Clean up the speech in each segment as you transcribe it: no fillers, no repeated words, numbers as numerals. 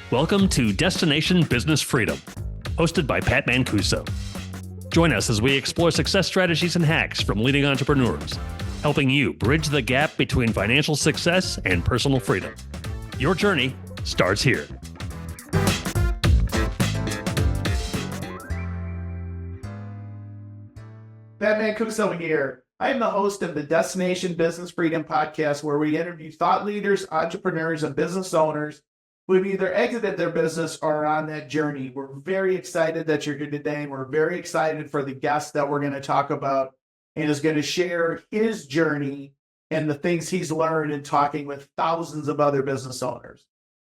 Welcome to Destination Business Freedom, hosted by Pat Mancuso. Join us as we explore success strategies and hacks from leading entrepreneurs, helping you bridge the gap between financial success and personal freedom. Your journey starts here. Pat Mancuso here. I am the host of the Destination Business Freedom podcast, where we interview thought leaders, entrepreneurs, and business owners who have either exited their business or are on that journey. We're very excited that you're here today, and we're very excited for the guest that we're going to talk about and is going to share his journey and the things he's learned in talking with thousands of other business owners.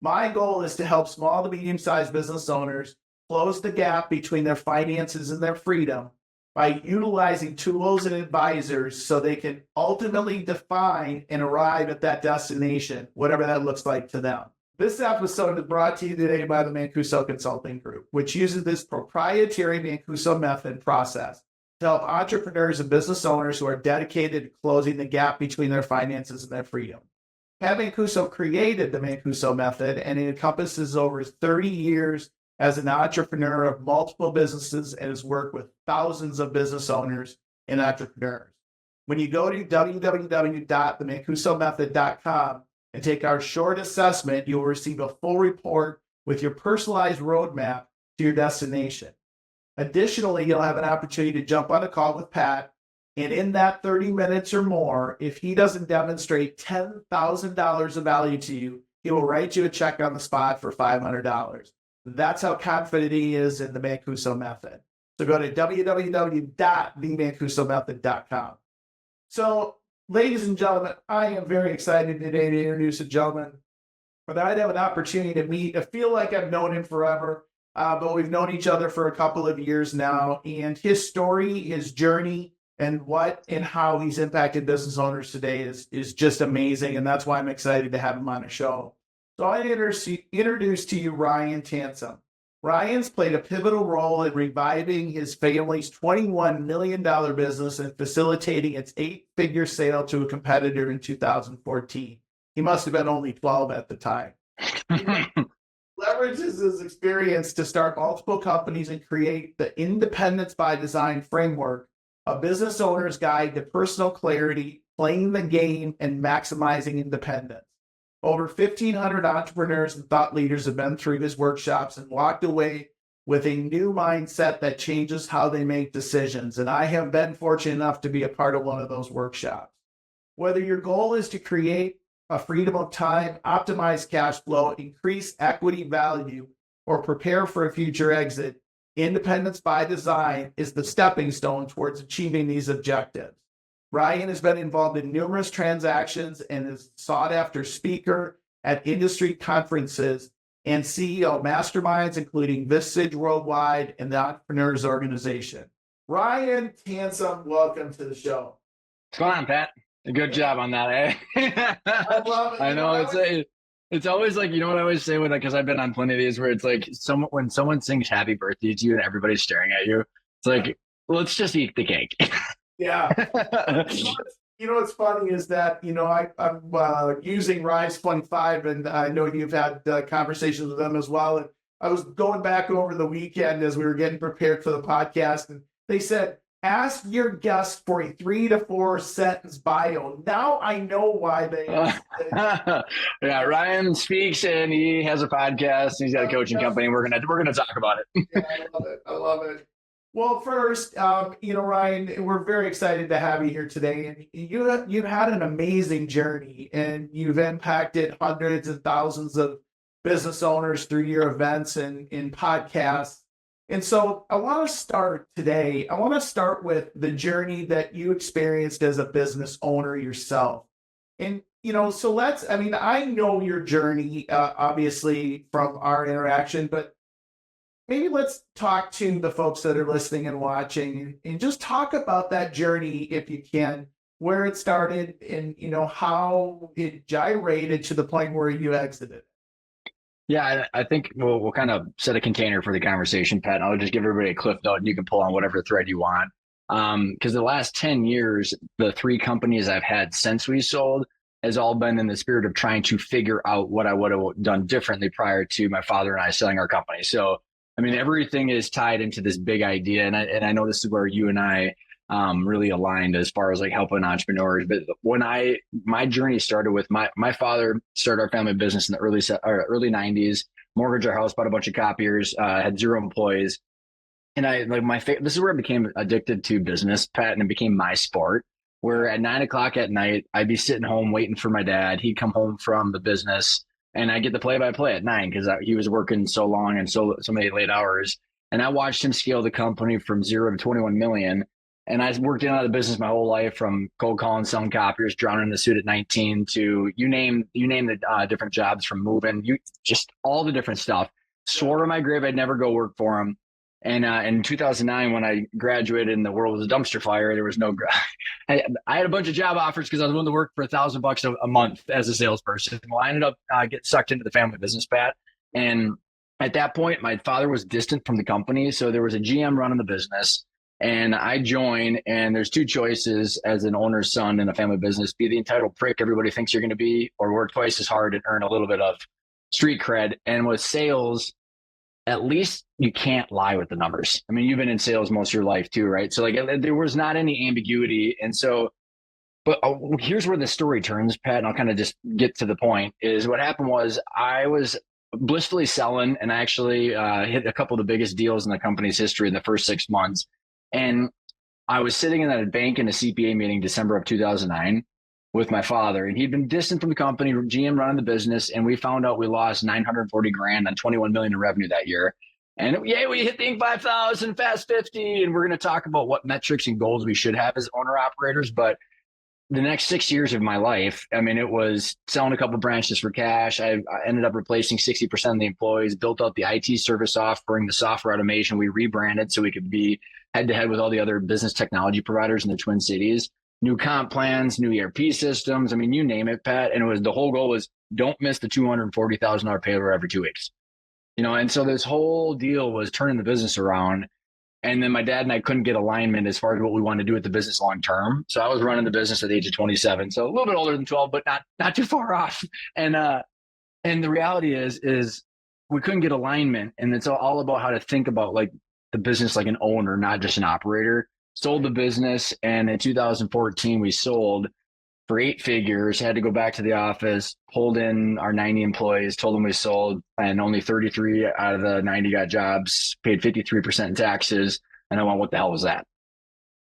My goal is to help small to medium-sized business owners close the gap between their finances and their freedom by utilizing tools and advisors so they can ultimately define and arrive at that destination, whatever that looks like to them. This episode is brought to you today by the Mancuso Consulting Group, which uses this proprietary Mancuso method process to help entrepreneurs and business owners who are dedicated to closing the gap between their finances and their freedom. Pat Mancuso created the Mancuso method, and it encompasses over 30 years as an entrepreneur of multiple businesses and has worked with thousands of business owners and entrepreneurs. When you go to www.themancuso-method.com and take our short assessment, you'll receive a full report with your personalized roadmap to your destination. Additionally, you'll have an opportunity to jump on a call with Pat, and in that 30 minutes or more, if he doesn't demonstrate $10,000 of value to you, he will write you a check on the spot for $500. That's how confident he is in the Mancuso method. So go to www.themancuso-method.com. So, ladies and gentlemen, I am very excited today to introduce a gentleman that I have an opportunity to meet. I feel like I've known him forever, but we've known each other for a couple of years now. And his story, his journey, and what and how he's impacted business owners today is just amazing. And that's why I'm excited to have him on the show. So I introduce to you Ryan Tansom. Ryan's played a pivotal role in reviving his family's $21 million business and facilitating its 8-figure sale to a competitor in 2014. He must have been only 12 at the time. He leverages his experience to start multiple companies and create the Independence by Design framework, a business owner's guide to personal clarity, playing the game, and maximizing independence. Over 1,500 entrepreneurs and thought leaders have been through his workshops and walked away with a new mindset that changes how they make decisions. And I have been fortunate enough to be a part of one of those workshops. Whether your goal is to create a freedom of time, optimize cash flow, increase equity value, or prepare for a future exit, Independence by Design is the stepping stone towards achieving these objectives. Ryan has been involved in numerous transactions and is sought after speaker at industry conferences and CEO Masterminds, including Vistage Worldwide and the Entrepreneurs Organization. Ryan Tansom, welcome to the show. What's going on, Pat? Good job on that, eh? I love it. I know it's always like, you know what I always say when, because I've been on plenty of these where it's like when someone sings happy birthday to you and everybody's staring at you, it's like, let's just eat the cake. Yeah. You know what's funny is that, I'm using Rise 25, and I know you've had conversations with them as well. And I was going back over the weekend as we were getting prepared for the podcast, and they said, ask your guest for a 3 to 4 sentence bio. Now I know why they. Yeah, Ryan speaks and he has a podcast. And he's got a coaching company. We're gonna talk about it. Yeah, I love it. Well, first, Ryan, we're very excited to have you here today. And you've had an amazing journey, and you've impacted hundreds and thousands of business owners through your events and in podcasts. And so I want to start today. I want to start with the journey that you experienced as a business owner yourself. And, I know your journey, obviously, from our interaction, but maybe let's talk to the folks that are listening and watching and just talk about that journey, if you can, where it started and, how it gyrated to the point where you exited. Yeah, I think we'll kind of set a container for the conversation, Pat. I'll just give everybody a cliff note and you can pull on whatever thread you want. Because the last 10 years, the 3 companies I've had since we sold has all been in the spirit of trying to figure out what I would have done differently prior to my father and I selling our company. So, I mean, everything is tied into this big idea. And I know this is where you and I really aligned as far as like helping entrepreneurs. But when my journey started with my father started our family business in the early 90s, mortgaged our house, bought a bunch of copiers, had 0 employees. And this is where I became addicted to business, Pat, and it became my sport. Where at 9 o'clock at night, I'd be sitting home waiting for my dad. He'd come home from the business, and I get the play-by-play at 9 because he was working so long and so many late hours. And I watched him scale the company from 0 to 21 million. And I worked in and out of the business my whole life, from cold calling, selling copiers, drowning in the suit at 19 to you name the different jobs, from moving, just all the different stuff. Swore on my grave I'd never go work for him. And in 2009, when I graduated and the world was a dumpster fire, there was no. I had a bunch of job offers because I was willing to work for $1,000 a month as a salesperson. Well, I ended up getting sucked into the family business, Pat. And at that point, my father was distant from the company, so there was a GM running the business. And I join, and there's 2 choices as an owner's son in a family business: be the entitled prick everybody thinks you're going to be, or work twice as hard and earn a little bit of street cred. And with sales, at least you can't lie with the numbers. I mean, you've been in sales most of your life too, right? So like there was not any ambiguity. And so, but here's where the story turns, Pat, and I'll kind of just get to the point. Is what happened was I was blissfully selling, and I actually hit a couple of the biggest deals in the company's history in the first 6 months. And I was sitting in a bank in a CPA meeting December of 2009 with my father, and he'd been distant from the company, GM running the business, and we found out we lost $940,000 on 21 million in revenue that year. And yeah, we hit the Inc. 5000, Fast 50, and we're going to talk about what metrics and goals we should have as owner operators. But the next 6 years of my life, I mean, it was selling a couple of branches for cash. I ended up replacing 60% of the employees, built out the IT service offering, the software automation. We rebranded so we could be head to head with all the other business technology providers in the Twin Cities. New comp plans, new ERP systems. I mean, you name it, Pat. And the whole goal was don't miss the $240,000 payroll every 2 weeks. And so this whole deal was turning the business around. And then my dad and I couldn't get alignment as far as what we wanted to do with the business long term. So I was running the business at the age of 27. So a little bit older than 12, but not too far off. And the reality is we couldn't get alignment. And it's all about how to think about like the business like an owner, not just an operator. Sold the business, and in 2014 we sold for 8 figures. Had to go back to the office, pulled in our 90 employees, told them we sold, and only 33 out of the 90 got jobs, paid 53% in taxes. And I went, what the hell was that?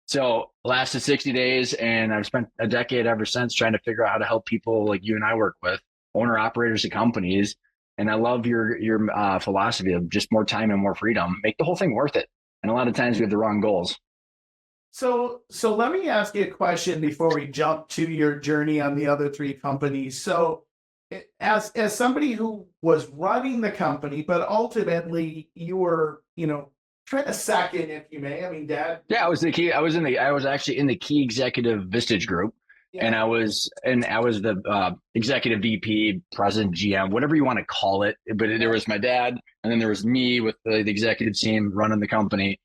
So lasted 60 days, and I've spent a decade ever since trying to figure out how to help people like you and I work with, owner operators of companies. And I love your philosophy of just more time and more freedom. Make the whole thing worth it. And a lot of times we have the wrong goals. So let me ask you a question before we jump to your journey on the other 3 companies. So as somebody who was running the company, but ultimately you were, trying to sack in, if you may. I mean, Dad. Yeah, I was actually in the key executive Vistage group. Yeah. And I was the executive VP, president, GM, whatever you want to call it. But there was my dad, and then there was me with the executive team running the company.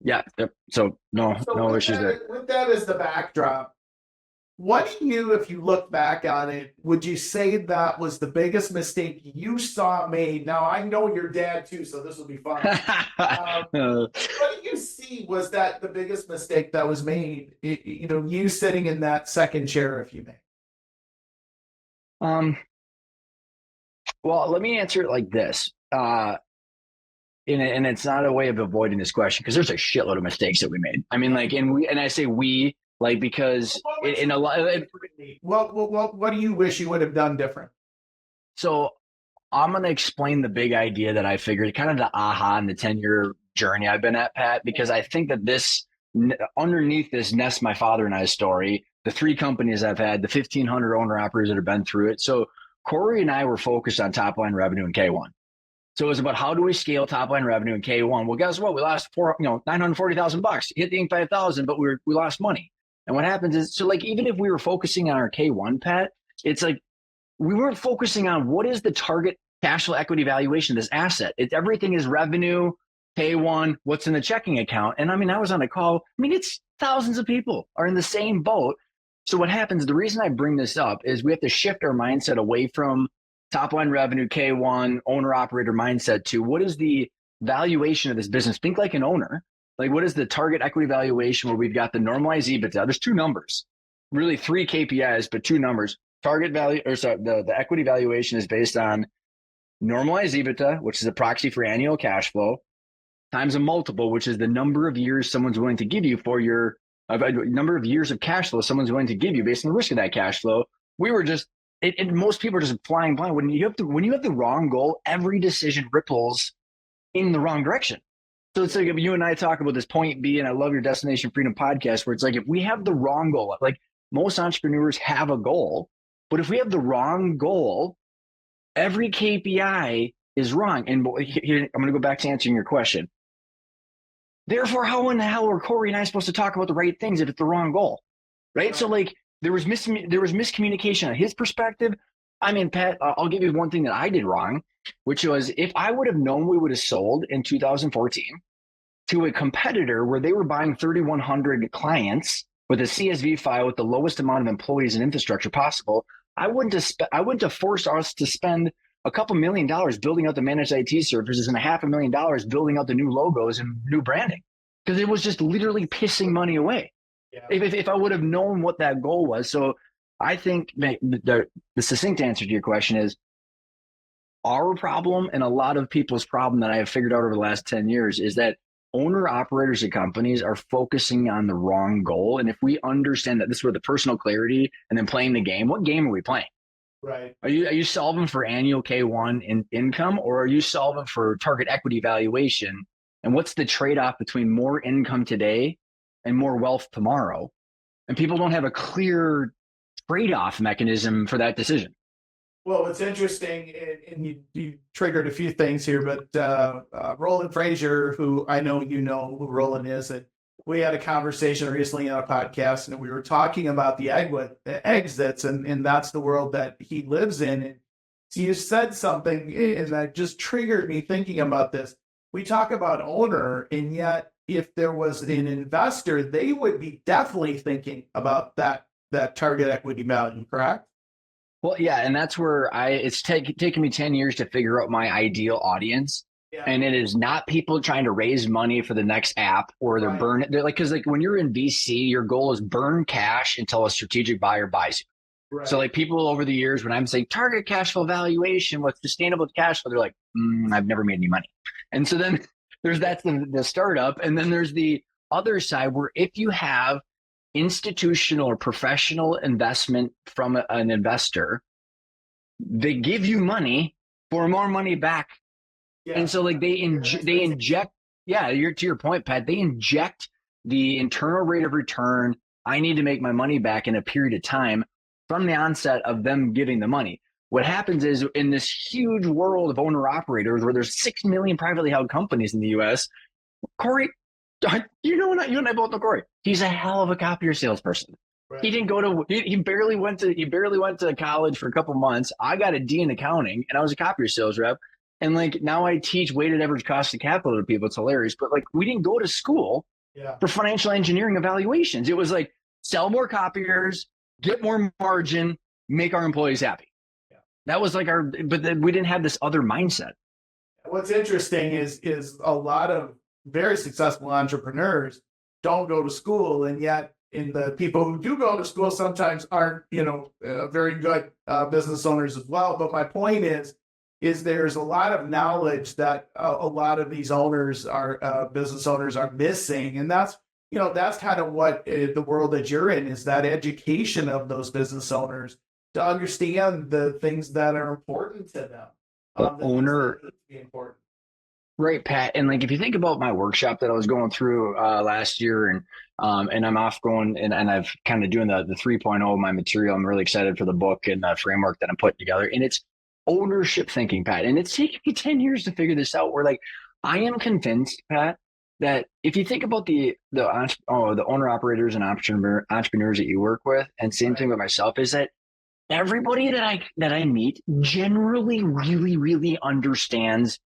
Yeah. So no issues there. With that as the backdrop, what do you, if you look back on it, would you say that was the biggest mistake you saw made? Now, I know your dad too, so this will be fun. What do you see was that the biggest mistake that was made? You sitting in that second chair, if you may. Well, let me answer it like this. And it's not a way of avoiding this question because there's a shitload of mistakes that we made. I mean, like, and I say we, like, because in a lot. What do you wish you would have done different? So I'm going to explain the big idea that I figured, kind of the aha in the 10-year journey I've been at, Pat, because I think that this, underneath this nests my father and I's story, the 3 companies I've had, the 1,500 owner operators that have been through it. So Corey and I were focused on top line revenue in K1. So it was about how do we scale top line revenue in K1? Well, guess what? We lost $940,000. Hit the Inc. 5000, but we lost money. And what happens is, so like even if we were focusing on our K1, Pat, it's like we weren't focusing on what is the target cash flow equity valuation of this asset. Everything is revenue, K1, what's in the checking account. And I mean, I was on a call. I mean, it's thousands of people are in the same boat. So what happens, the reason I bring this up is we have to shift our mindset away from top line revenue, K1, owner operator mindset to what is the valuation of this business? Think like an owner. Like what is the target equity valuation where we've got the normalized EBITDA? There's two numbers, really three KPIs, but two numbers. Target value, or sorry, the equity valuation is based on normalized EBITDA, which is a proxy for annual cash flow, times a multiple, which is the number of years someone's willing to give you for your number of years of cash flow someone's willing to give you based on the risk of that cash flow. We were just, most people are just flying blind. When you have the wrong goal, every decision ripples in the wrong direction. So it's like if you and I talk about this point B, and I love your Destination Freedom podcast, where it's like if we have the wrong goal, like most entrepreneurs have a goal, but if we have the wrong goal, every KPI is wrong. And here, I'm going to go back to answering your question. Therefore, how in the hell are Corey and I supposed to talk about the right things if it's the wrong goal, right? So like there was miscommunication on his perspective. I mean, Pat, I'll give you one thing that I did wrong, which was if I would have known we would have sold in 2014 to a competitor where they were buying 3,100 clients with a CSV file with the lowest amount of employees and infrastructure possible, I wouldn't have forced us to spend a couple $1 million building out the managed IT services and $500,000 building out the new logos and new branding, because it was just literally pissing money away. Yeah. If I would have known what that goal was. So I think the succinct answer to your question is our problem, and a lot of people's problem that I have figured out over the last 10 years, is that owner operators of companies are focusing on the wrong goal. And if we understand that this is where the personal clarity and then playing the game, what game are we playing? Right. Are you solving for annual K1 in income, or are you solving for target equity valuation? And what's the trade-off between more income today and more wealth tomorrow? And people don't have a clear trade-off mechanism for that decision. Well, it's interesting, and you triggered a few things here, but Roland Frazier, who I know you know who Roland is, and we had a conversation recently on a podcast, and we were talking about the exits, and that's the world that he lives in. And so you said something, and that just triggered me thinking about this. We talk about owner, and yet if there was an investor, they would be definitely thinking about that target equity value, correct? Well, yeah, and that's where it's taken me 10 years to figure out my ideal audience. Yeah. And it is not people trying to raise money for the next app, or they're like, because like when you're in VC, your goal is burn cash until a strategic buyer buys you. Right. So like people over the years, when I'm saying target cash flow valuation, what's sustainable cash flow, they're like, I've never made any money. And so then that's the startup. And then there's the other side where if you have institutional or professional investment from an investor, they give you money for more money back. Yeah. And so like they inject, to your point, Pat, they inject the internal rate of return. I need to make my money back in a period of time from the onset of them giving the money. What happens is in this huge world of owner operators where there's 6 million privately held companies in the US, Corey, you and I both know Corey. He's a hell of a copier salesperson. Right. He didn't go to, he barely went to college for a couple months. I got a D in accounting and I was a copier sales rep. And like now I teach weighted average cost of capital to people. It's hilarious. But like we didn't go to school for financial engineering evaluations. It was like sell more copiers, get more margin, make our employees happy. Yeah. That was like but then we didn't have this other mindset. What's interesting is a lot of very successful entrepreneurs don't go to school, and yet in the people who do go to school sometimes aren't, very good business owners as well. But my point is there's a lot of knowledge that a lot of these business owners are missing. And that's kind of what the world that you're in is, that education of those business owners to understand the things that are important to them. Important. Right, Pat. And like, if you think about my workshop that I was going through last year, and I'm off going and I've kind of doing the 3.0 of my material. I'm really excited for the book and the framework that I'm putting together. And it's ownership thinking, Pat. And it's taken me 10 years to figure this out, where like, I am convinced, Pat, that if you think about the owner operators and entrepreneurs that you work with, and same thing with myself, is that everybody that I meet generally really, really understands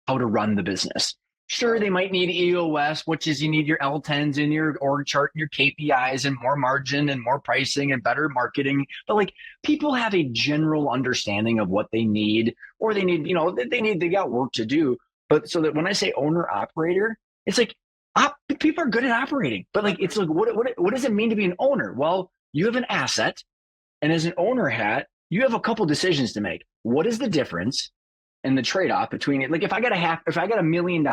how to run the business. Sure, they might need EOS, which is you need your L10s in your org chart and your KPIs and more margin and more pricing and better marketing. But like people have a general understanding of what they need, or they need, they got work to do. But so that when I say owner operator, it's like people are good at operating, but like it's like what does it mean to be an owner? Well, you have an asset, and as an owner hat, you have a couple decisions to make. What is the difference? And the trade-off between it, like if I got $1 million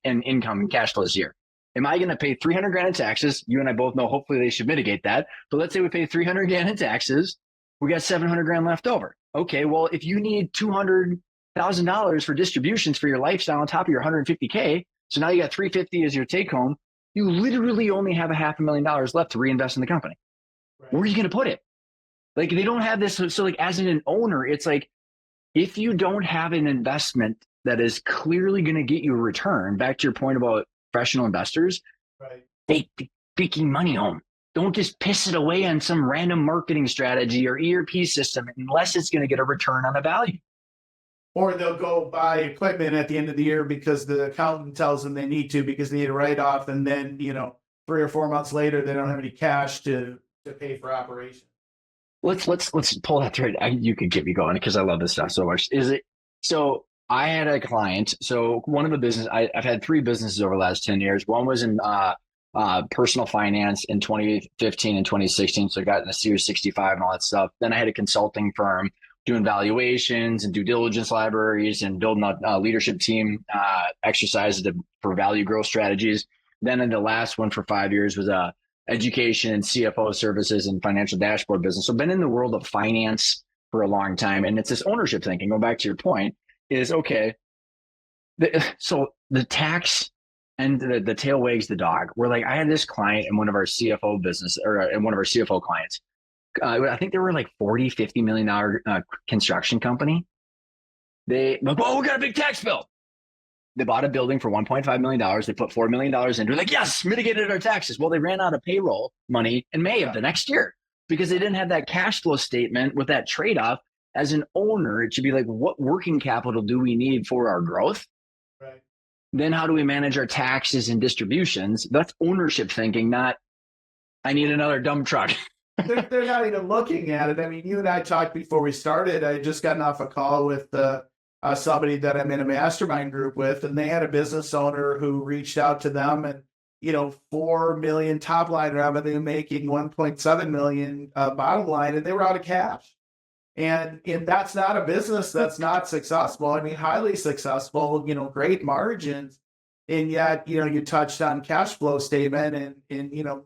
in income and cash flow this year, am I going to pay 300 grand in taxes? You and I both know, hopefully they should mitigate that. But let's say we pay 300 grand in taxes, we got 700 grand left over. Okay, well, if you need $200,000 for distributions for your lifestyle on top of your 150K, so now you got 350 as your take home, you literally only have $500,000 left to reinvest in the company. Right. Where are you going to put it? Like they don't have this. So like as an owner, it's like, if you don't have an investment that is clearly going to get you a return, back to your point about professional investors, right, take the freaking money home. Don't just piss it away on some random marketing strategy or ERP system unless it's going to get a return on a value. Or they'll go buy equipment at the end of the year because the accountant tells them they need to because they need a write-off, and then 3 or 4 months later they don't have any cash to pay for operations. Let's pull that thread. You could get me going because I love this stuff so much. So I had a client. So one of the business, I've had 3 businesses over the last 10 years. One was in personal finance in 2015 and 2016. So I got in the Series 65 and all that stuff. Then I had a consulting firm doing valuations and due diligence libraries and building a leadership team exercises for value growth strategies. Then in the last one for 5 years was education and CFO services and financial dashboard business. So I've been in the world of finance for a long time. And it's this ownership thinking, go back to your point, is okay. So the tax and the tail wags the dog. We're like, I had this client in one of our CFO business or in one of our CFO clients. I think they were like $40-50 million construction company. We got a big tax bill. They bought a building for $1.5 million. They put $4 million in. They're like, yes, mitigated our taxes. Well, they ran out of payroll money in May of the next year because they didn't have that cash flow statement with that trade-off. As an owner, it should be like, what working capital do we need for our growth? Right. Then how do we manage our taxes and distributions? That's ownership thinking, not I need another dump truck. They're not even looking at it. I mean, you and I talked before we started. I had just gotten off a call with somebody that I'm in a mastermind group with, and they had a business owner who reached out to them and, 4 million top line revenue, making 1.7 million bottom line, and they were out of cash. And that's not a business that's not successful. I mean, highly successful, great margins. And yet, you touched on cash flow statement and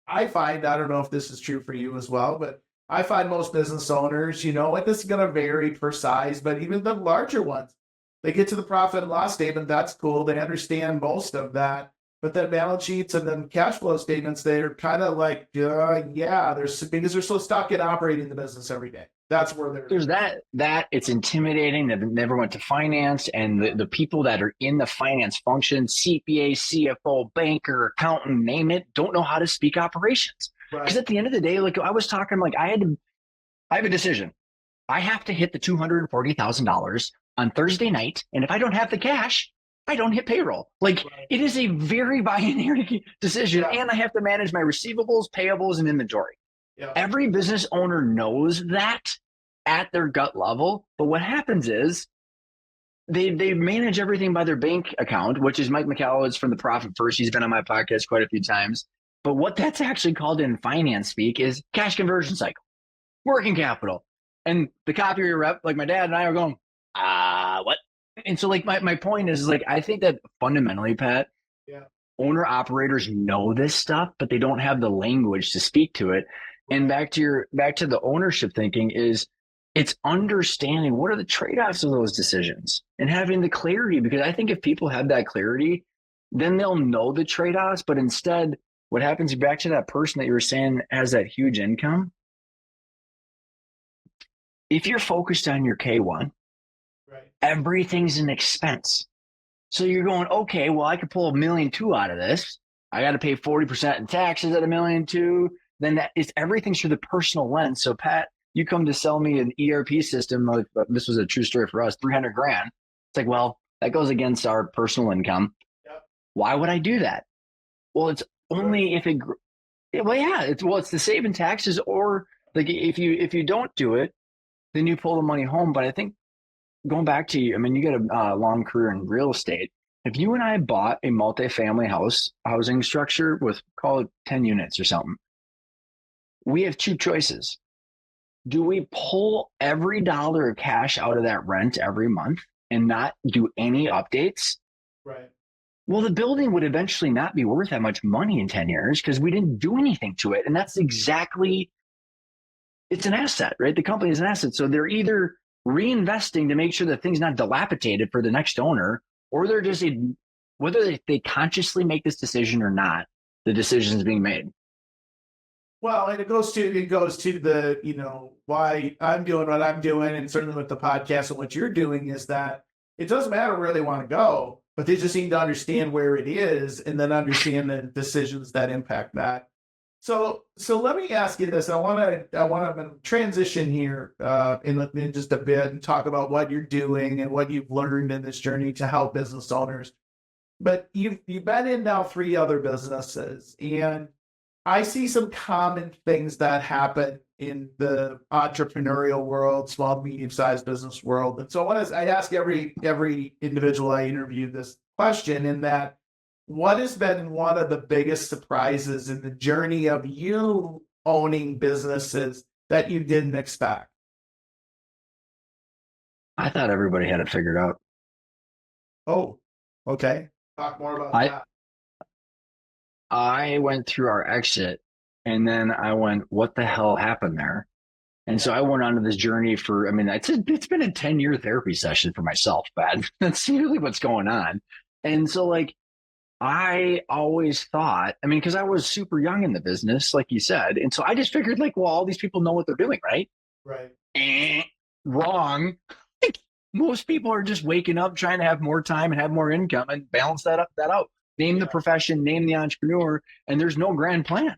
I find, I don't know if this is true for you as well, but I find most business owners, and this is going to vary per size, but even the larger ones, they get to the profit and loss statement. That's cool. They understand most of that. But then balance sheets and then cash flow statements, they're kind of like, because they're so stuck in operating the business every day. That's where there's that it's intimidating. They've never went to finance, and the people that are in the finance function, CPA, CFO, banker, accountant, name it, don't know how to speak operations. Because at the end of the day, like I was talking, like I have a decision. I have to hit the $240,000 on Thursday night, and if I don't have the cash, I don't hit payroll. Like it is a very binary decision, and I have to manage my receivables, payables, and inventory. Yeah. Every business owner knows that at their gut level, but what happens is they manage everything by their bank account, which is Mike Michalowicz from the Profit First. He's been on my podcast quite a few times. But what that's actually called in finance speak is cash conversion cycle, working capital. And the copier rep, like my dad and I are going, what? And so like my point is like, I think that fundamentally, Pat, owner operators know this stuff, but they don't have the language to speak to it. And back to the ownership thinking is it's understanding what are the trade-offs of those decisions and having the clarity, because I think if people have that clarity, then they'll know the trade-offs. But instead, what happens back to that person that you were saying has that huge income? If you're focused on your K1, everything's an expense. So you're going, okay, well, I could pull $1.2 million out of this. I got to pay 40% in taxes at $1.2 million. Then that is everything's through the personal lens. So Pat, you come to sell me an ERP system. Like, this was a true story for us, 300 grand. It's like, well, That goes against our personal income. Yep. Why would I do that? Well, it's only if it, well, yeah, it's to save in taxes, or like if you don't do it, then you pull the money home. But I think going back to you, I mean, you got a long career in real estate. If you and I bought a multifamily housing structure with, call it 10 units or something, we have two choices. Do we pull every dollar of cash out of that rent every month and not do any updates? Right. Well, the building would eventually not be worth that much money in 10 years because we didn't do anything to it. And that's exactly, it's an asset, right? The company is an asset. So they're either reinvesting to make sure that things not dilapidated for the next owner, or they're just, whether they consciously make this decision or not, the decision is being made. Well, and it goes to the, why I'm doing what I'm doing, and certainly with the podcast and what you're doing, is that it doesn't matter where they want to go, but they just need to understand where it is and then understand the decisions that impact that. So let me ask you this. I want to transition here in just a bit and talk about what you're doing and what you've learned in this journey to help business owners. But you've been in now 3 other businesses, and I see some common things that happen in the entrepreneurial world, small, medium-sized business world. And so I ask every individual I interview this question, in that, what has been one of the biggest surprises in the journey of you owning businesses that you didn't expect? I thought everybody had it figured out. Oh, okay. Talk more about that. I went through our exit, and then I went, what the hell happened there? And so I went on to this journey for, I mean, it's been a 10-year therapy session for myself, but that's really what's going on. And so, like, I always thought, I mean, because I was super young in the business, like you said. And so I just figured, like, well, all these people know what they're doing, right? Right. Wrong. Most people are just waking up, trying to have more time and have more income and balance that out. Name the profession, name the entrepreneur, and there's no grand plan.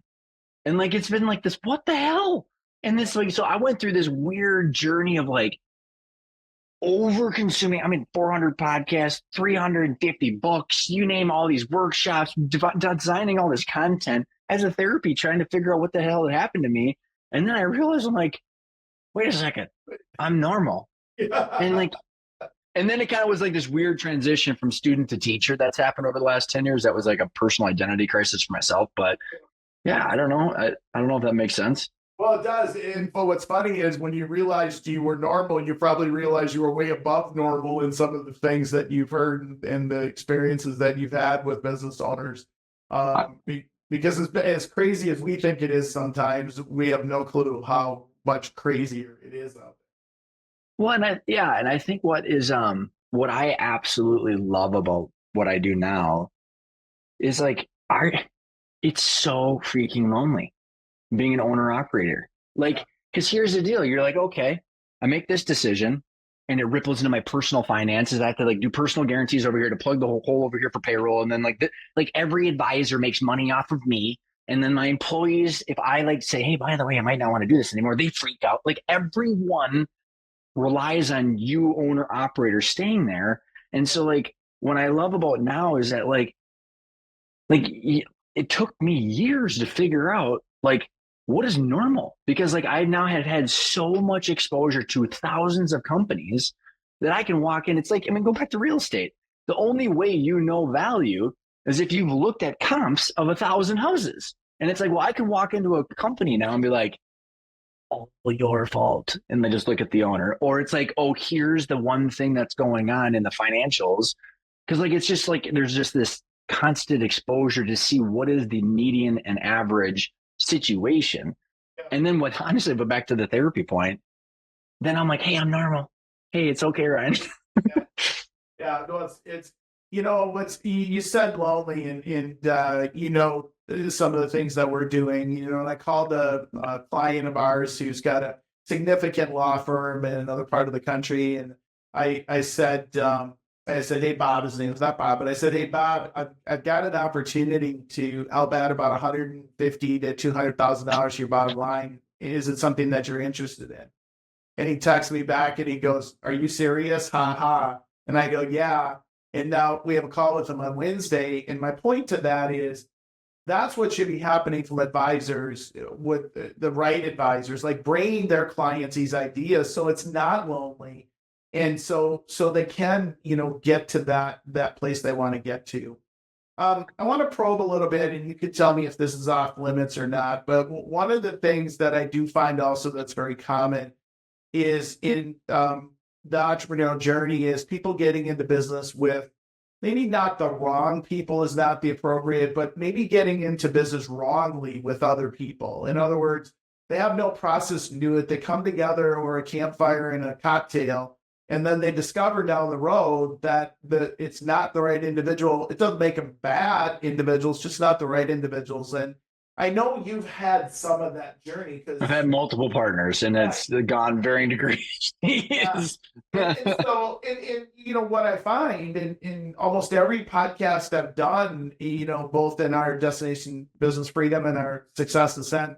And like, it's been like this, what the hell? And this, like, so I went through this weird journey of like over consuming. I mean, 400 podcasts, 350 books, you name all these workshops, designing all this content as a therapy, trying to figure out what the hell had happened to me. And then I realized, I'm like, wait a second, I'm normal. And like, and then it kind of was like this weird transition from student to teacher that's happened over the last 10 years. That was like a personal identity crisis for myself. But yeah, I don't know. I don't know if that makes sense. Well, it does. But what's funny is when you realized you were normal, you probably realized you were way above normal in some of the things that you've heard and the experiences that you've had with business owners. Because as crazy as we think it is, sometimes we have no clue how much crazier it is out there. Well, and I think what I absolutely love about what I do now is like, it's so freaking lonely being an owner operator. Like, because here's the deal. You're like, okay, I make this decision and it ripples into my personal finances. I have to like do personal guarantees over here to plug the whole hole over here for payroll. And then like every advisor makes money off of me. And then my employees, if I like say, hey, by the way, I might not want to do this anymore, they freak out. Like everyone relies on you, owner operator, staying there. And so like what I love about now is that like it took me years to figure out like what is normal, because like I now had so much exposure to thousands of companies that I can walk in. It's like, I mean, go back to real estate. The only way you know value is if you've looked at comps of 1,000 houses. And it's like, well, I can walk into a company now and be like, all your fault. And they just look at the owner. Or it's like, oh, here's the one thing that's going on in the financials. Because like, it's just like, there's just this constant exposure to see what is the median and average situation. And then what, honestly, but back to the therapy point, then I'm like, hey, I'm normal. Hey, it's okay, Ryan. Yeah, no, it's what's you said lonely, and some of the things that we're doing, and I called a client of ours who's got a significant law firm in another part of the country, and I said, hey, Bob, his name was not Bob, but I said, hey, Bob, I've got an opportunity to help add about $150,000 to $200,000 to your bottom line. Is it something that you're interested in? And he texts me back and he goes, are you serious? Ha ha. And I go, yeah. And now we have a call with them on Wednesday. And my point to that is that's what should be happening from advisors with the right advisors, like bringing their clients these ideas so it's not lonely. And so they can, get to that place they want to get to. I want to probe a little bit, and you could tell me if this is off limits or not. But one of the things that I do find also that's very common is in the entrepreneurial journey is people getting into business with maybe not the wrong people is not the appropriate, but maybe getting into business wrongly with other people. In other words, they have no process to do it. They come together over a campfire and a cocktail, and then they discover down the road that it's not the right individual. It doesn't make them bad individuals, just not the right individuals. And I know you've had some of that journey because I've had multiple partners, and it's gone varying degrees. and so, what I find in almost every podcast I've done, both in our Destination Business Freedom and our Success Ascent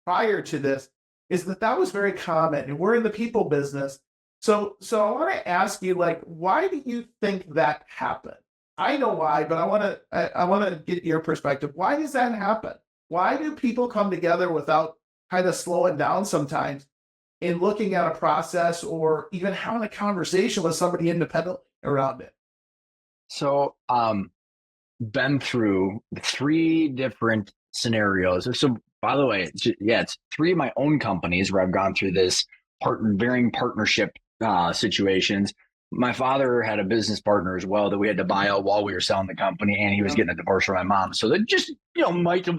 prior to this, is that was very common. And we're in the people business. So I want to ask you, why do you think that happened? I know why, but I want to get your perspective. Why does that happen? Why do people come together without kind of slowing down sometimes in looking at a process or even having a conversation with somebody independently around it? So, been through 3 different scenarios. So, by the way, it's 3 of my own companies where I've gone through this varying partnership situations. My father had a business partner as well that we had to buy out while we were selling the company, and he was getting a divorce from my mom. So there just,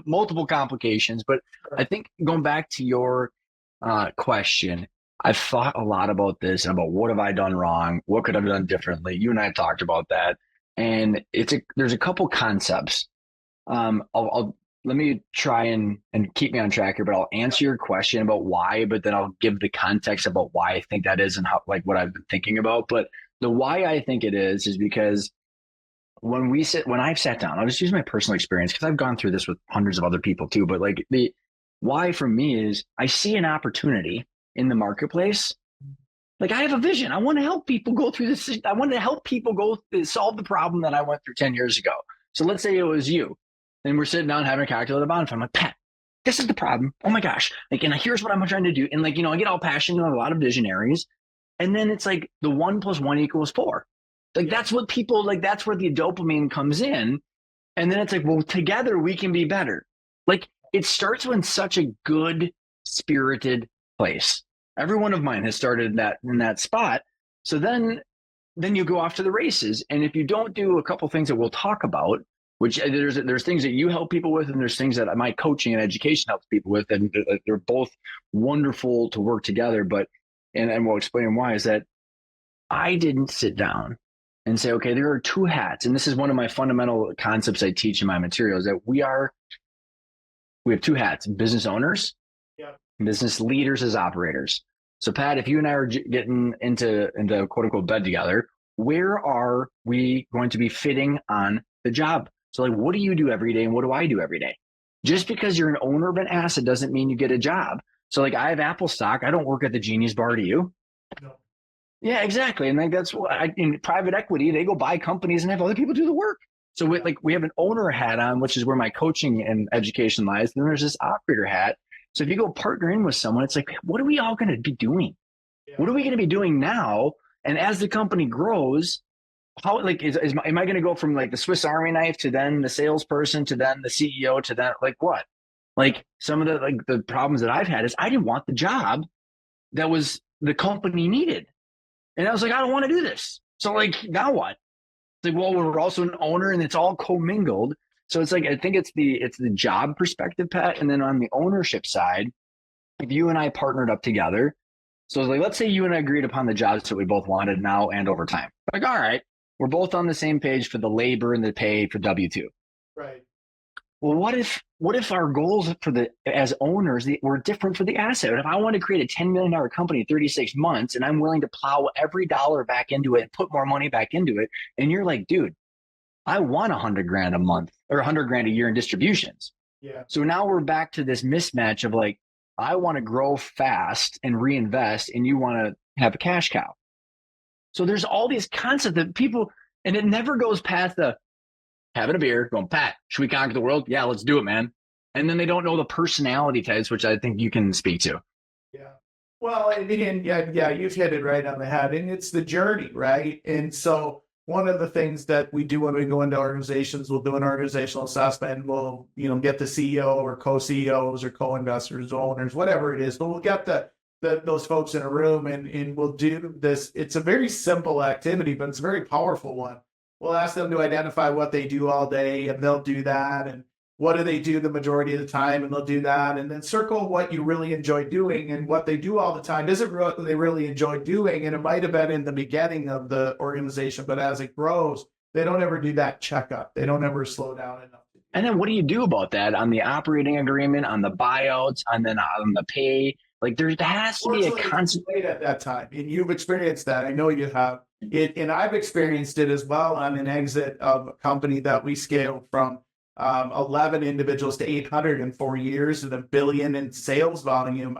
multiple complications. But I think going back to your question, I've thought a lot about this and about what have I done wrong? What could I have done differently? You and I talked about that. And there's a couple concepts. Let me try and keep me on track here, but I'll answer your question about why, but then I'll give the context about why I think that is and how, what I've been thinking about. But the why I think it is because when I've sat down, I'll just use my personal experience because I've gone through this with hundreds of other people too. But the why for me is I see an opportunity in the marketplace. I have a vision. I want to help people go through this. I want to help people solve the problem that I went through 10 years ago. So let's say it was you. And we're sitting down having a cocktail at the bonfire. I'm like, Pat, this is the problem. Oh my gosh. And here's what I'm trying to do. And I get all passionate on a lot of visionaries. And then it's the 1 + 1 = 4. That's what people, that's where the dopamine comes in. And then it's well, together we can be better. It starts in such a good spirited place. Every one of mine has started in that spot. So then you go off to the races. And if you don't do a couple things that we'll talk about, which there's things that you help people with, and there's things that my coaching and education helps people with, and they're both wonderful to work together. But and we'll explain why is that I didn't sit down and say, okay, there are 2 hats, and this is one of my fundamental concepts I teach in my materials that we have 2 hats: business owners, business leaders as operators. So Pat, if you and I are getting into quote unquote bed together, where are we going to be fitting on the job? So what do you do every day and what do I do every day? Just because you're an owner of an asset doesn't mean you get a job. So I have Apple stock. I don't work at the Genius Bar, do you? No. Yeah, exactly. And that's what in private equity, they go buy companies and have other people do the work. So we have an owner hat on, which is where my coaching and education lies. Then there's this operator hat. So if you go partner in with someone, it's what are we all going to be doing? Yeah. What are we going to be doing now? And as the company grows, how am I going to go from the Swiss Army knife to then the salesperson to then the CEO to then what? Some of the problems that I've had is I didn't want the job that was the company needed. And I was I don't want to do this. So now what? Well, we're also an owner and it's all commingled. So it's I think it's the job perspective, Pat. And then on the ownership side, if you and I partnered up together, so let's say you and I agreed upon the jobs that we both wanted now and over time. All right, we're both on the same page for the labor and the pay for W-2. Right. Well, what if our goals as owners were different for the asset? If I want to create a $10 million company in 36 months and I'm willing to plow every dollar back into it and put more money back into it, and you're dude, I want $100,000 a month or $100,000 a year in distributions. Yeah. So now we're back to this mismatch of I want to grow fast and reinvest, and you want to have a cash cow. So there's all these concepts that people, and it never goes past the having a beer, going, Pat, should we conquer the world? Yeah, let's do it, man. And then they don't know the personality types, which I think you can speak to. Yeah. Well, and yeah, you've hit it right on the head, and it's the journey, right? And so one of the things that we do when we go into organizations, we'll do an organizational assessment, and we'll, get the CEO or co-CEOs or co-investors, owners, whatever it is, but we'll get those folks in a room and we'll do this. It's a very simple activity, but it's a very powerful one. We'll ask them to identify what they do all day, and they'll do that. And what do they do the majority of the time? And they'll do that. And then circle what you really enjoy doing, and what they do all the time isn't what they really enjoy doing. And it might have been in the beginning of the organization, but as it grows, they don't ever do that checkup. They don't ever slow down enough. And then what do you do about that on the operating agreement, on the buyouts, and then on the pay? Like there has to be a constant at that time. And you've experienced that. I know you have it. And I've experienced it as well on an exit of a company that we scaled from 11 individuals to 800 in 4 years and $1 billion in sales volume.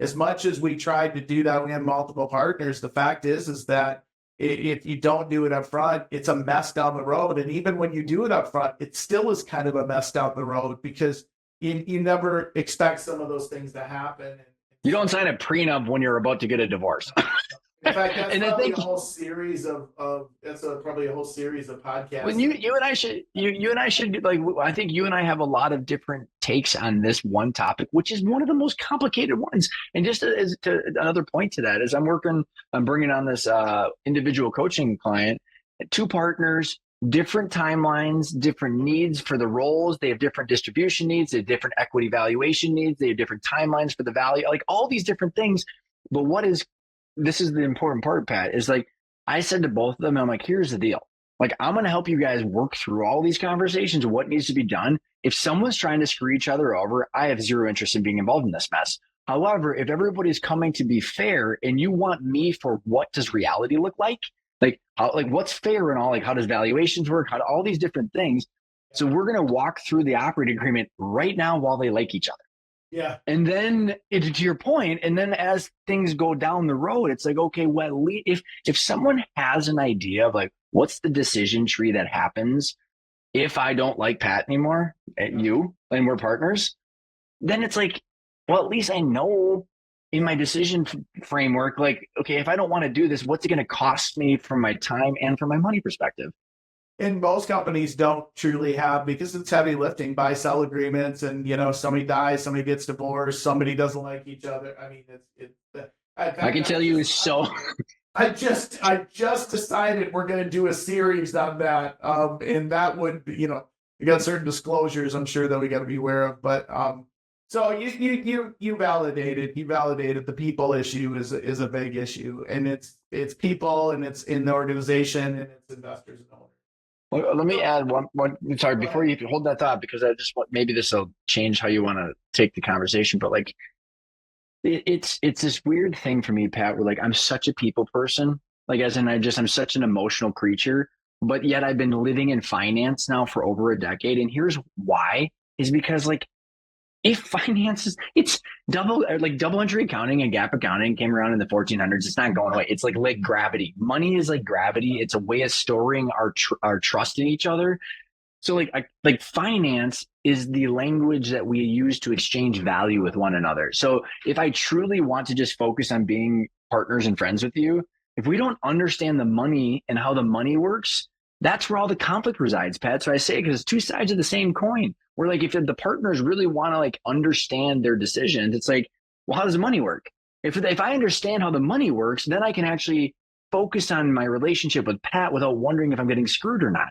As much as we tried to do that, we had multiple partners. The fact is that if you don't do it up front, it's a mess down the road. And even when you do it up front, it still is kind of a mess down the road, because you never expect some of those things to happen. You don't sign a prenup when you're about to get a divorce. In fact, that's probably a whole series of probably a whole series of podcasts. When you and I should like, I think you and I have a lot of different takes on this one topic, which is one of the most complicated ones. And just as to another point to that is I'm bringing on this individual coaching client, 2 partners, different timelines, different needs for the roles. They have different distribution needs. They have different equity valuation needs. They have different timelines for the value, like all these different things. But this is the important part, Pat, is like, I said to both of them, I'm like, here's the deal. Like, I'm going to help you guys work through all these conversations, what needs to be done. If someone's trying to screw each other over, I have zero interest in being involved in this mess. However, if everybody's coming to be fair and you want me for what does reality look like what's fair and all, like how does valuations work, how do all these different things. So we're going to walk through the operating agreement right now while they like each other. Yeah. And then to your point, and then as things go down the road, it's like, okay, well, if someone has an idea of like, what's the decision tree that happens if I don't like Pat anymore, you, and we're partners, then it's like, well, at least I know in my decision framework, like, okay, if I don't want to do this, what's it going to cost me from my time and from my money perspective? And most companies don't truly have, because it's heavy lifting, buy-sell agreements, and somebody dies, somebody gets divorced, somebody doesn't like each other. I mean, I can tell you so. I just decided we're going to do a series on that, and that would be, you got certain disclosures I'm sure that we got to be aware of, but so you validated the people issue is a big issue, and it's people, and it's in the organization, and it's investors and owners. Well, let me add one. Sorry, before you hold that thought, because I just want, maybe this will change how you want to take the conversation. But like, it's this weird thing for me, Pat, where like I'm such a people person, like as in I'm such an emotional creature, but yet I've been living in finance now for over a decade, and here's why: is because like, if finances, it's double entry accounting and GAAP accounting came around in the 1400s. It's not going away. It's like gravity. Money is like gravity. It's a way of storing our trust in each other. So like finance is the language that we use to exchange value with one another. So if I truly want to just focus on being partners and friends with you, if we don't understand the money and how the money works, that's where all the conflict resides, Pat. So I say it because it's 2 sides of the same coin. Where like if the partners really want to like understand their decisions, it's like, well, how does the money work? If I understand how the money works, then I can actually focus on my relationship with Pat without wondering if I'm getting screwed or not.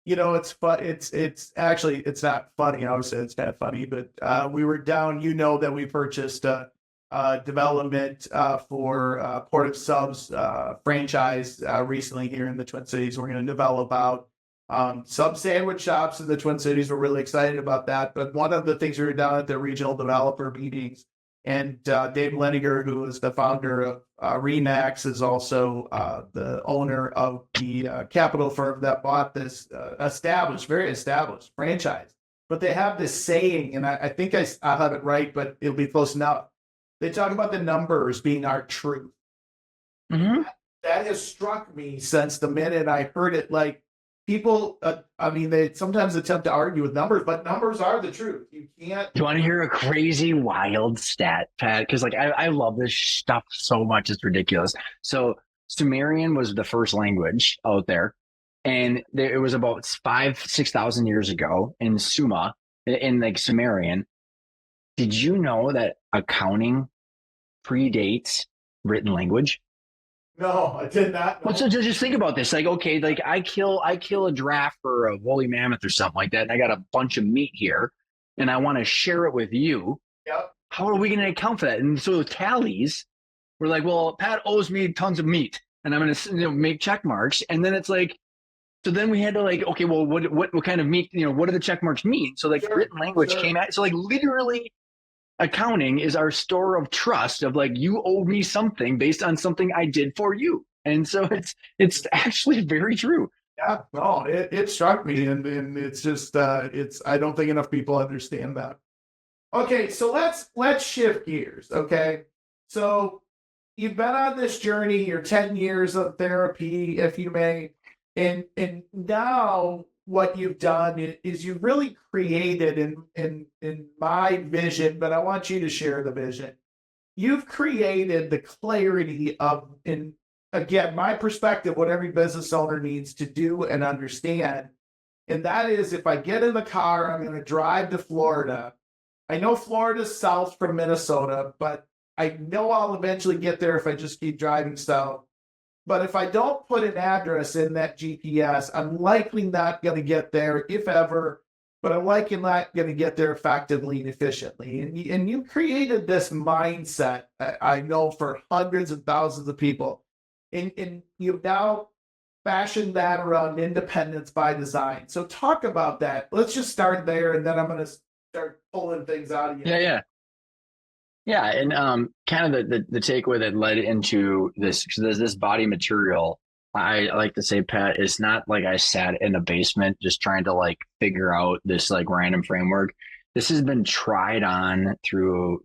It's actually, it's not funny. I would say it's not funny, but we were down. That we purchased development for Port of Subs franchise recently here in the Twin Cities. We're going to develop out sub sandwich shops in the Twin Cities. We're really excited about that. But one of the things we were down at the regional developer meetings, and Dave Leniger, who is the founder of Remax, is also the owner of the capital firm that bought this very established franchise. But they have this saying, and I think I'll have it right, but it'll be close enough. They talk about the numbers being our truth. Mm-hmm. That has struck me since the minute I heard it. Like people, they sometimes attempt to argue with numbers, but numbers are the truth. You can't. Do you want to hear a crazy, wild stat, Pat? Because like I love this stuff so much, it's ridiculous. So Sumerian was the first language out there, and it was about 6,000 years ago in Sumer, in like Sumerian. Did you know that accounting predates written language? No, I did not know. Well, so just think about this. Like, okay, like I kill a giraffe or a woolly mammoth or something like that, and I got a bunch of meat here, and I want to share it with you. Yep. How are we going to account for that? And so the tallies, we're like, well, Pat owes me tons of meat, and I'm going to make check marks, and then it's like, so then we had to like, okay, well, what kind of meat? What do the check marks mean? So like, written language came out. So like, literally, accounting is our store of trust of like, you owe me something based on something I did for you. And so it's actually very true. Yeah, no, it struck me, and it's just I don't think enough people understand that. Okay, so let's shift gears. Okay, so you've been on this journey, your 10 years of therapy, if you may, and now what you've done is you've really created in my vision, but I want you to share the vision. You've created the clarity of, in again, my perspective, what every business owner needs to do and understand. And that is, if I get in the car, I'm going to drive to Florida. I know Florida's south from Minnesota, but I know I'll eventually get there if I just keep driving south. But if I don't put an address in that GPS, I'm likely not going to get there, if ever, but I'm likely not going to get there effectively and efficiently. And you created this mindset, I know, for hundreds of thousands of people. And you've now fashioned that around independence by design. So talk about that. Let's just start there, and then I'm going to start pulling things out of you. Yeah, and kind of the takeaway that led into this, because there's this body material. I like to say, Pat, it's not like I sat in a basement just trying to like figure out this like random framework. This has been tried on through,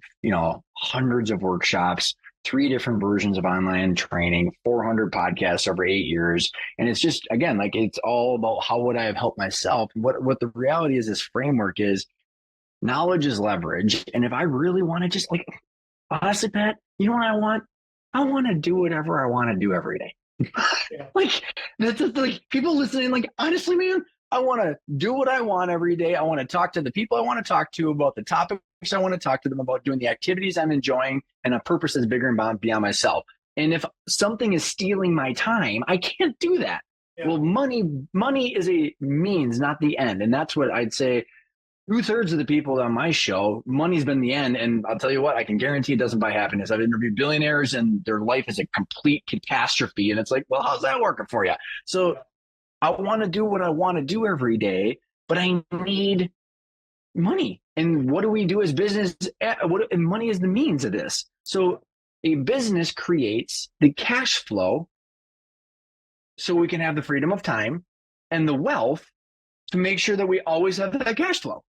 hundreds of workshops, 3 different versions of online training, 400 podcasts over 8 years. And it's just, again, like it's all about how would I have helped myself? What the reality is, this framework is, knowledge is leverage. And if I really want to just like, honestly, Pat, you know what I want? I want to do whatever I want to do every day. Yeah. Like, that's just, like, people listening, like, honestly, man, I want to do what I want every day. I want to talk to the people I want to talk to about the topics I want to talk to them about, doing the activities I'm enjoying, and a purpose that's bigger and beyond myself. And if something is stealing my time, I can't do that. Yeah. Well, money is a means, not the end. And that's what I'd say. 2/3 of the people on my show, money's been the end. And I'll tell you what, I can guarantee it doesn't buy happiness. I've interviewed billionaires and their life is a complete catastrophe. And it's like, well, how's that working for you? So I want to do what I want to do every day, but I need money. And what do we do as business? And money is the means of this. So a business creates the cash flow so we can have the freedom of time and the wealth to make sure that we always have that cash flow.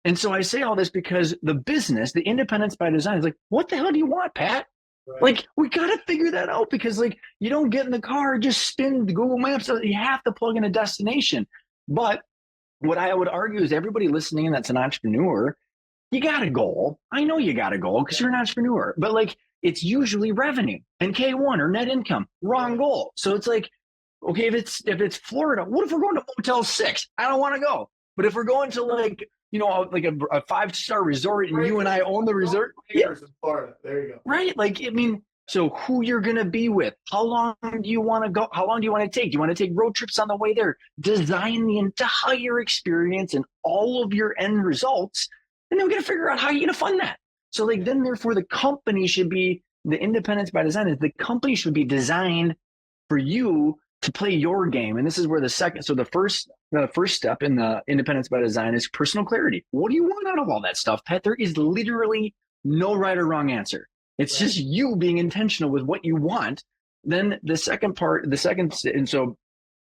And so I say all this because the business, the independence by design, is like, what the hell do you want, Pat? Right. Like, we got to figure that out, because like, you don't get in the car, just spin the Google Maps. You have to plug in a destination. But what I would argue is, everybody listening that's an entrepreneur, you got a goal. I know you got a goal because you're an entrepreneur, but like, it's usually revenue and K1 or net income. Wrong goal. So it's like, okay, if it's Florida, what if we're going to Motel 6? I don't want to go. But if we're going to like, like a 5-star resort, and you and I own the resort, in Florida, there you go. Right? Like, I mean, so who you're going to be with? How long do you want to go? How long do you want to take? Do you want to take road trips on the way there? Design the entire experience and all of your end results, and then we got to figure out how you're going to fund that. So like, then therefore the company should be, the independence by design is, the company should be designed for you to play your game. And this is where the first step in the independence by design is personal clarity. What do you want out of all that stuff, Pat? There is literally no right or wrong answer. It's just you being intentional with what you want. Then the second part, and so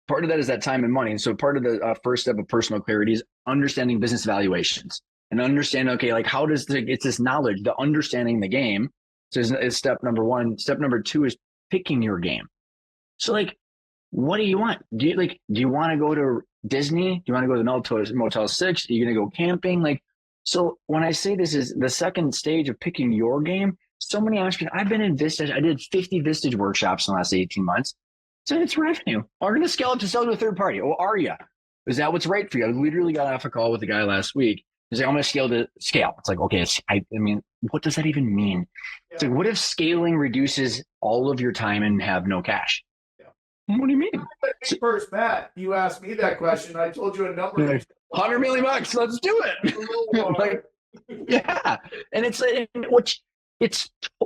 part of that is that time and money. And so part of the first step of personal clarity is understanding business valuations and understand, okay, like it's this knowledge, the understanding the game. So it's step number 1. Step number 2 is picking your game. So like, what do you want? Do you want to go to Disney? Do you want to go to the Motel 6? Are you going to go camping? Like, so when I say this is the second stage of picking your game, so many entrepreneurs, I've been in Vistage. I did 50 Vistage workshops in the last 18 months. So it's revenue. Are going to scale up to sell to a third party. Or are you? Is that what's right for you? I literally got off a call with a guy last week. He's like, I'm going to scale to scale. It's like, okay, I mean, what does that even mean? Yeah. It's like, what if scaling reduces all of your time and have no cash? What do you mean? First, Matt, you asked me that question. I told you a number. $100 million. Let's do it. Like, yeah. And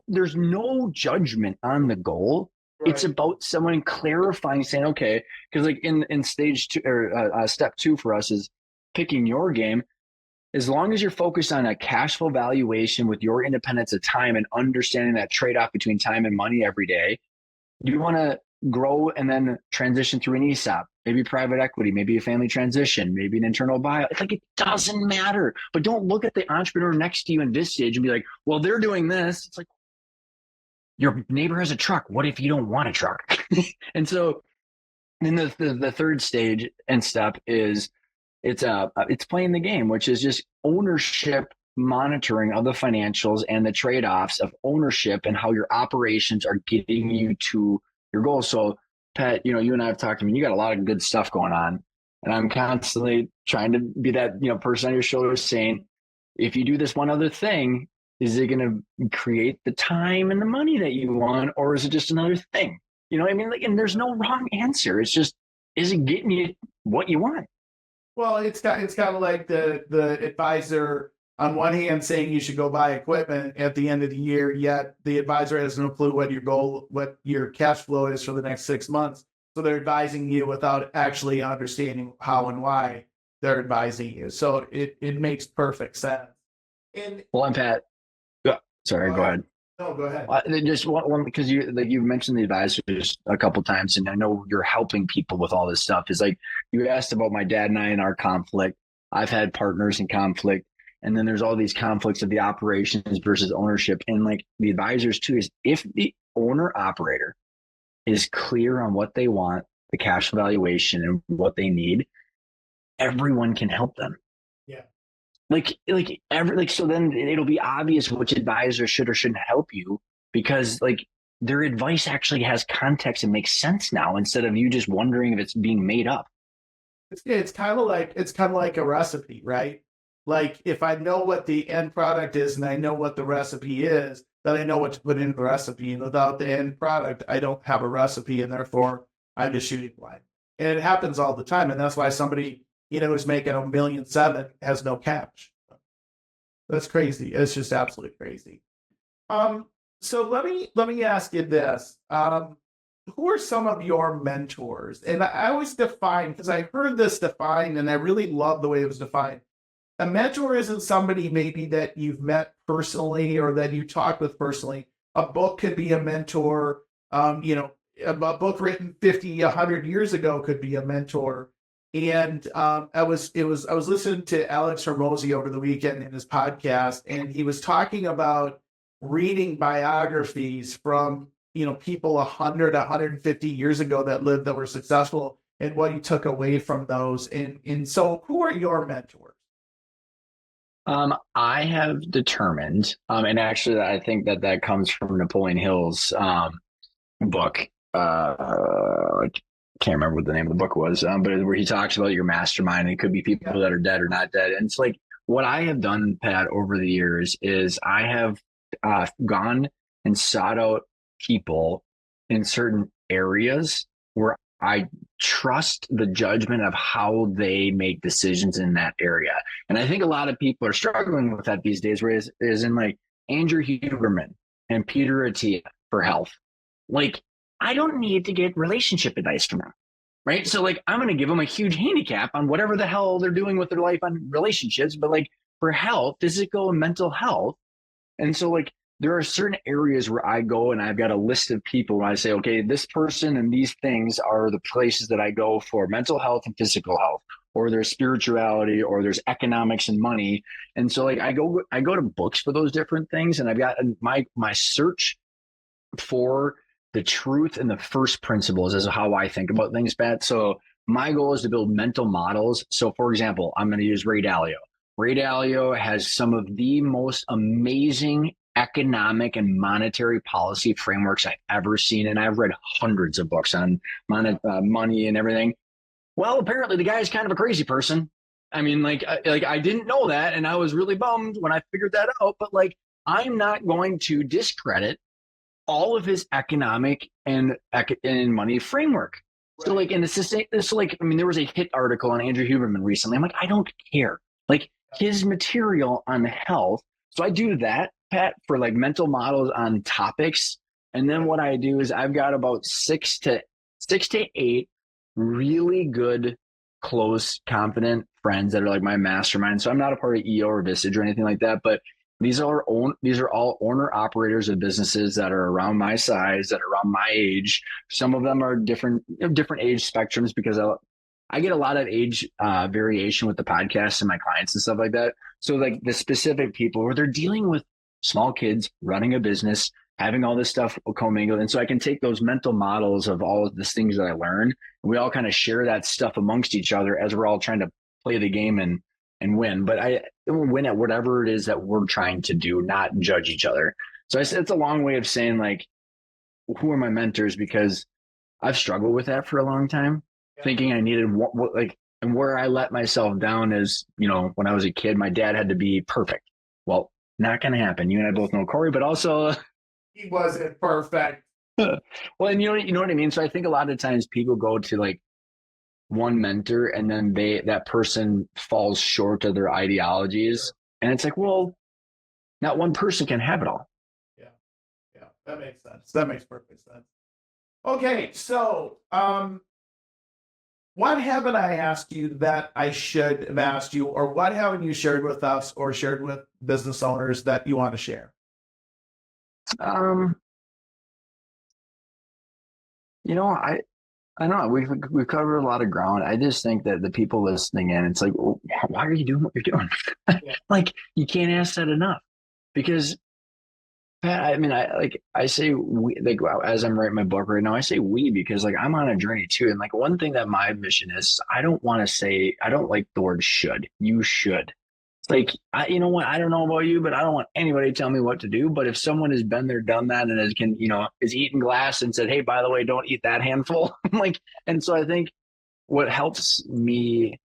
there's no judgment on the goal. Right. It's about someone clarifying, saying, okay, because like in stage 2 or step 2 for us is picking your game. As long as you're focused on a cash flow valuation with your independence of time and understanding that trade-off between time and money every day, you want to grow and then transition through an ESOP, maybe private equity, maybe a family transition, maybe an internal buyout. It's like, it doesn't matter. But don't look at the entrepreneur next to you in Vistage and be like, well, they're doing this. It's like, your neighbor has a truck. What if you don't want a truck? And so then the third stage and step is it's playing the game, which is just ownership, monitoring of the financials and the trade-offs of ownership and how your operations are getting you to your goals. So Pat, you and I have talked, you got a lot of good stuff going on, and I'm constantly trying to be that, person on your shoulder saying, if you do this one other thing, is it going to create the time and the money that you want, or is it just another thing? Like, and there's no wrong answer. It's just, is it getting you what you want? Well, it's kind of like the advisor on one hand saying you should go buy equipment at the end of the year, yet the advisor has no clue what your cash flow is for the next 6 months. So they're advising you without actually understanding how and why they're advising you. So it makes perfect sense. And Pat, sorry, go ahead. No, go ahead. Just one because you've mentioned the advisors a couple of times, and I know you're helping people with all this stuff. Is like, you asked about my dad and I and our conflict. I've had partners in conflict. And then there's all these conflicts of the operations versus ownership. And like the advisors too, is if the owner operator is clear on what they want, the cash valuation and what they need, everyone can help them. Yeah. So then it'll be obvious which advisor should or shouldn't help you, because like their advice actually has context and makes sense now, instead of you just wondering if it's being made up. It's kind of like a recipe, right? Like, if I know what the end product is and I know what the recipe is, then I know what to put in the recipe. And without the end product, I don't have a recipe, and therefore I'm just shooting blind. And it happens all the time. And that's why somebody, who's making $1.7 million has no cash. That's crazy. It's just absolutely crazy. So let me ask you this. Who are some of your mentors? And I always define, because I heard this defined and I really love the way it was defined. A mentor isn't somebody maybe that you've met personally or that you talked with personally. A book could be a mentor. A book written 50, 100 years ago could be a mentor. And I was listening to Alex Hormozy over the weekend in his podcast, and he was talking about reading biographies from people 100, 150 years ago that were successful, and what he took away from those. And so, who are your mentors? I have determined, and actually I think that comes from Napoleon Hill's book. I can't remember what the name of the book was, but where he talks about your mastermind, and it could be people that are dead or not dead. And it's like, what I have done, Pat, over the years is I have gone and sought out people in certain areas where I trust the judgment of how they make decisions in that area. And I think a lot of people are struggling with that these days, whereas is in like Andrew Huberman and Peter Attia for health. Like, I don't need to get relationship advice from them, right? So like, I'm going to give them a huge handicap on whatever the hell they're doing with their life on relationships. But like, for health, physical and mental health. And so like, there are certain areas where I go and I've got a list of people where I say, okay, this person and these things are the places that I go for mental health and physical health, or there's spirituality, or there's economics and money. And so like, I go to books for those different things. And I've got my search for the truth and the first principles is how I think about things, Pat. So my goal is to build mental models. So for example, I'm going to use Ray Dalio. Ray Dalio has some of the most amazing economic and monetary policy frameworks I've ever seen. And I've read hundreds of books on money and everything. Well, apparently the guy is kind of a crazy person. I mean, I didn't know that. And I was really bummed when I figured that out. But like, I'm not going to discredit all of his economic and money framework. Right. So like, and it's like, I mean, there was a hit article on Andrew Huberman recently. I'm like, I don't care. Like his material on health. So I do that, Pat, for like mental models on topics. And then what I do is I've got about six to eight really good, close, confident friends that are like my mastermind. So I'm not a part of EO or Vistage or anything like that, but these are all owner operators of businesses that are around my size, that are around my age. Some of them are different age spectrums because I get a lot of age variation with the podcast and my clients and stuff like that. So like the specific people where they're dealing with small kids, running a business, having all this stuff commingled. And so I can take those mental models of all of these things that I learn. And we all kind of share that stuff amongst each other as we're all trying to play the game and win. But I will win at whatever it is that we're trying to do, not judge each other. So it's a long way of saying like, who are my mentors? Because I've struggled with that for a long time, thinking I needed what like, and where I let myself down is, you know, when I was a kid, my dad had to be perfect. Well, not going to happen. You and I both know Corey, but also he wasn't perfect. Well, and you know what I mean? So I think a lot of times people go to like one mentor and then that person falls short of their ideologies. Sure. And it's like, well, not one person can have it all. Yeah, that makes sense. That makes perfect sense. Okay, so what haven't I asked you that I should have asked you, or what haven't you shared with us or shared with business owners that you want to share? You know, I don't know. We've covered a lot of ground. I just think that the people listening in, it's like, well, why are you doing what you're doing? Yeah. Like, you can't ask that enough because, Pat, I mean, I say we, like, as I'm writing my book right now, I say we because like I'm on a journey too. And like one thing that my mission is, I don't like the word should. You should. Like, you know what? I don't know about you, but I don't want anybody to tell me what to do. But if someone has been there, done that, and is eating glass and said, hey, by the way, don't eat that handful. Like, and so I think what helps me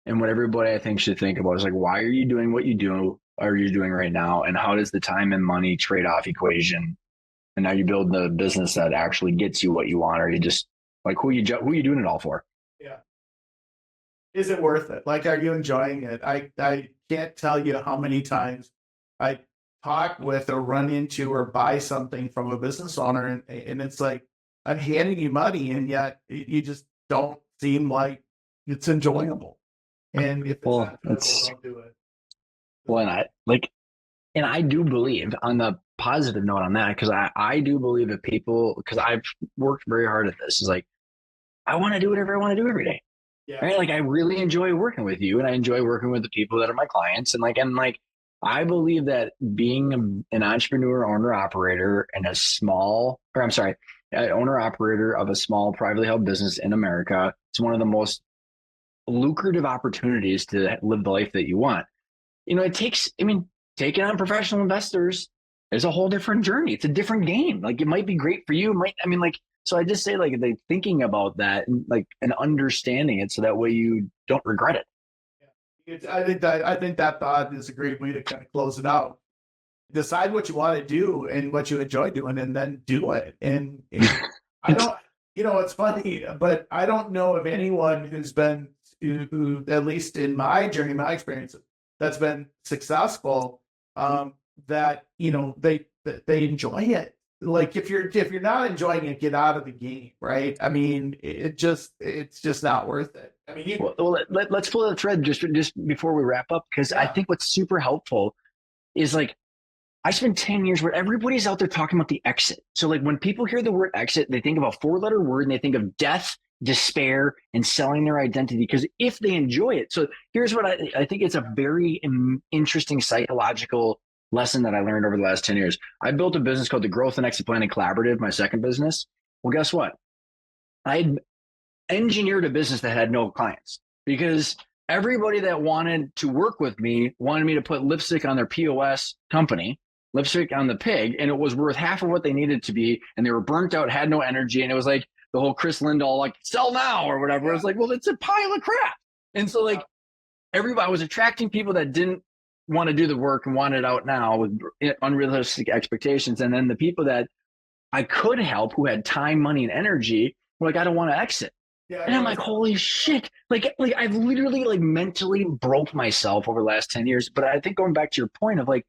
and what everybody I think should think about is like, why are you doing what you are you doing right now? And how does the time and money trade-off equation? And now you build the business that actually gets you what you want, or you just like, who are you doing it all for? Yeah. Is it worth it? Like, are you enjoying it? I can't tell you how many times I talk with or run into or buy something from a business owner, and it's like, I'm handing you money, and yet you just don't seem like it's enjoyable. And if it's not enjoyable, don't do it. Well, and I do believe on the positive note on that, because I do believe that people, because I've worked very hard at this, is like, I want to do whatever I want to do every day. Yeah. Right? Like I really enjoy working with you and I enjoy working with the people that are my clients. And I believe that being an entrepreneur, owner operator of a small privately held business in America, it's one of the most lucrative opportunities to live the life that you want. You know, taking on professional investors is a whole different journey. It's a different game. Like it might be great for you. So I just say like thinking about that and understanding it so that way you don't regret it. Yeah. I think that thought is a great way to kind of close it out. Decide what you want to do and what you enjoy doing, and then do it. And I don't, it's funny, but I don't know of anyone who, at least in my journey, my experience, that's been successful, that, they enjoy it. Like if you're not enjoying it, get out of the game, right? I mean, it's just not worth it. I mean, let's pull the thread just before we wrap up, because I think what's super helpful is like, I spent 10 years where everybody's out there talking about the exit. So like when people hear the word exit, they think of a 4-letter word and they think of death, despair, and selling their identity, because if they enjoy it. So here's what I think it's a very interesting psychological lesson that I learned over the last 10 years. I built a business called the Growth and Exit Planning Collaborative, my second business. Well, guess what? I engineered a business that had no clients because everybody that wanted to work with me wanted me to put lipstick on their POS company, lipstick on the pig, and it was worth half of what they needed to be. And they were burnt out, had no energy. And it was like the whole Chris Lindahl, like, sell now or whatever. It was like, well, it's a pile of crap. And so like everybody was attracting people that didn't want to do the work and want it out now with unrealistic expectations. And then the people that I could help who had time, money, and energy were like, I don't want to exit. Yeah, and I'm like, holy shit. Like I've literally like mentally broke myself over the last 10 years. But I think going back to your point of like,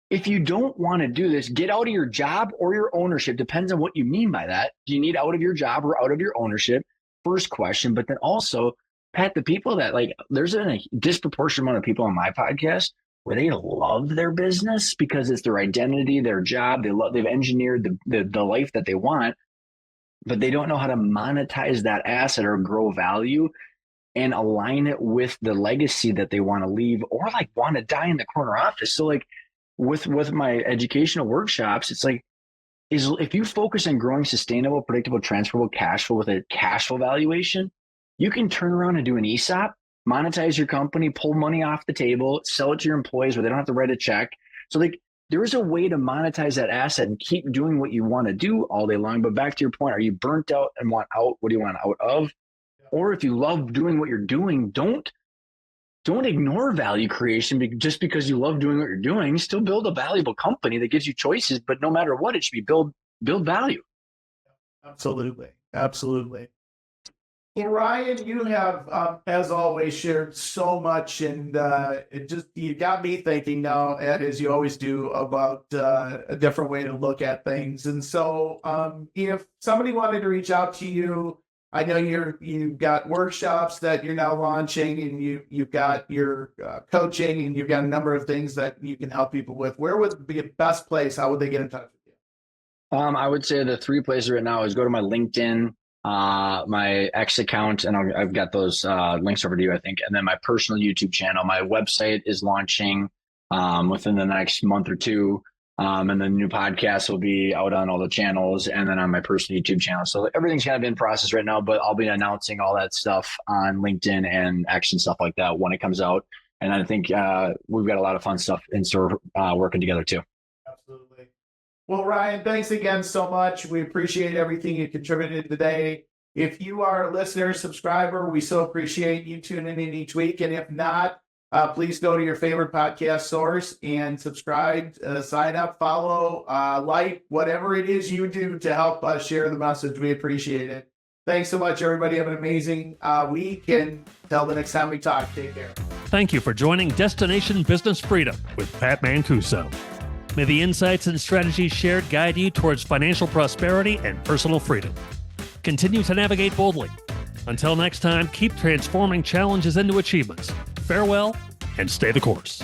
if you don't want to do this, get out of your job or your ownership. Depends on what you mean by that. Do you need out of your job or out of your ownership? First question. But then also, Pat, the people that like, there's a disproportionate amount of people on my podcast where they love their business because it's their identity, their job. They've engineered the life that they want, but they don't know how to monetize that asset or grow value and align it with the legacy that they want to leave or like want to die in the corner office. So like with my educational workshops, it's like, if you focus on growing sustainable, predictable, transferable cash flow with a cash flow valuation, you can turn around and do an ESOP, monetize your company, pull money off the table, sell it to your employees where they don't have to write a check. So like there is a way to monetize that asset and keep doing what you want to do all day long. But back to your point, are you burnt out and want out? What do you want out of? Or if you love doing what you're doing, don't ignore value creation just because you love doing what you're doing. Still build a valuable company that gives you choices, but no matter what, it should be build value. Absolutely. Absolutely. Well, Ryan, you have, as always, shared so much, and you got me thinking now, as you always do, about a different way to look at things. And so, if somebody wanted to reach out to you, I know you've got workshops that you're now launching, and you've got your coaching, and you've got a number of things that you can help people with. Where would be the best place? How would they get in touch with you? I would say the 3 places right now is go to my LinkedIn, my X account, and I've got those links over to you, I think. And then my personal YouTube channel. My website is launching within the next month or two. And the new podcast will be out on all the channels and then on my personal YouTube channel. So everything's kind of in process right now, but I'll be announcing all that stuff on LinkedIn and X and stuff like that when it comes out. And I think we've got a lot of fun stuff in store working together too. Absolutely. Well, Ryan, thanks again so much. We appreciate everything you contributed today. If you are a listener, subscriber, we so appreciate you tuning in each week. And if not, please go to your favorite podcast source and subscribe, sign up, follow, like, whatever it is you do to help us share the message. We appreciate it. Thanks so much, everybody. Have an amazing week. And until the next time we talk, take care. Thank you for joining Destination Business Freedom with Pat Mancuso. May the insights and strategies shared guide you towards financial prosperity and personal freedom. Continue to navigate boldly. Until next time, keep transforming challenges into achievements. Farewell, and stay the course.